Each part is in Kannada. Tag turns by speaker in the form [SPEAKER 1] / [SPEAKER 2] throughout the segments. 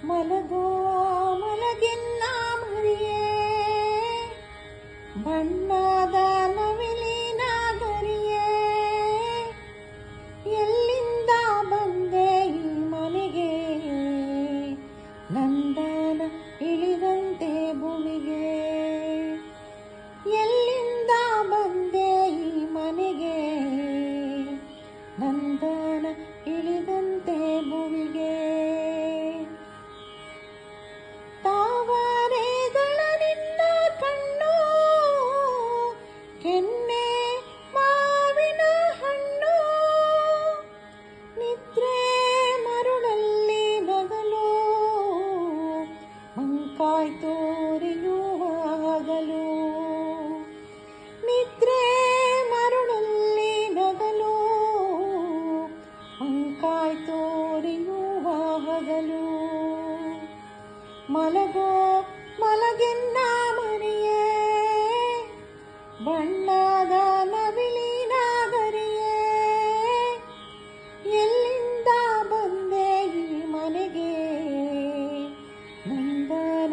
[SPEAKER 1] ಮಲಗೋ ಮಲಗಿನ್ನ ಮರಿಯೇ, ಬಣ್ಣದ ನವಿಲಿನ ಗರಿಯೇ, ಎಲ್ಲಿಂದ ಬಂದೆ ಈ ಮನೆಗೆ, ನಂದನ ಇಳಿದಂತೆ ಭೂಮಿಗೆ, ಎಲ್ಲಿಂದ ಬಂದೆ ಈ ಮನೆಗೆ, ನಂದನ ಇಳಿದಂತೆ ಭೂಮಿಗೆ. ತಾವರೆಗಳ ನಿನ್ನ ಕಣ್ಣು, ಕೆನ್ನೆ ಮಾವಿನ ಹಣ್ಣು, ನಿದ್ರೆ ಮರುಳಲ್ಲಿ ನಗಲು, ಮಂಕಾಯ್ ತೋರಿಯುವ ಹಗಲು, ನಿದ್ರೆ ಮರುಳಲ್ಲಿ ನಗಲು, ಮಂಕಾಯ್ ತೋರಿಯುವ ಹಗಲು. ಮಲಗೋ ಮಲಗಿನ್ನ ಮರಿಯೇ, ಬಣ್ಣದ ನವಿಲಿನ ಗರಿಯೇ, ಎಲ್ಲಿಂದ ಬಂದೆ ಈ ಮನೆಗೆ, ನಂದನ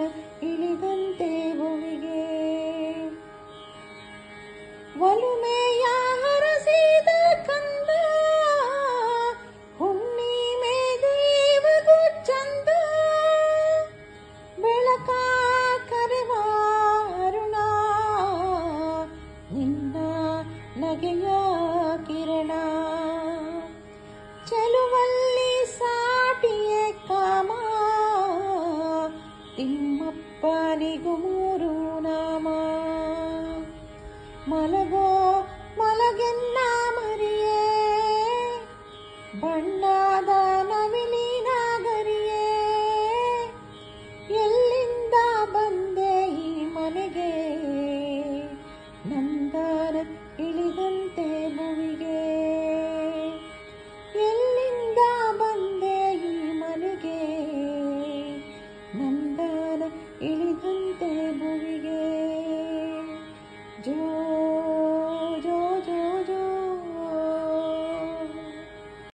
[SPEAKER 1] ಇಳಿದಂತೆ ಭೂಮಿಗೆ. ಒಲುಮೆಯ ಹರಸಿದ ಕಂದ, ಹುಣ್ಣಿಮೆಗೆ ಇವಗೂ ಚಂದ, ಬೆಳಕ ಕರೆವ ಅರುಣ, ನಿನ್ನ ನಗೆಯ ಕಿರಣ, ಚೆಲುವಲ್ಲಿ ಸಾಟಿಯೇ ಕಾಮ, ತಿಮ್ಮಪ್ಪನಿಗೂ ಮೂರು ನಾಮ. ಮಲಗೋ ಮಲಗಿನ್ನ ಮರಿಯೇ, ಬಣ್ಣದ ನವಿಲಿನ ಗರಿಯೇ, ಎಲ್ಲಿಂದ ಬಂದೆ ಈ ಮನೆಗೆ, ನಂದನ ಇಳಿದಂತೆ ಭೂಮಿಗೆ, ಎಲ್ಲಿಂದ ಬಂದೆ ಈ ಮನೆಗೆ, ನಂದನ ಇಳಿದಂತೆ ಭೂಮಿಗೆ. ಜೋ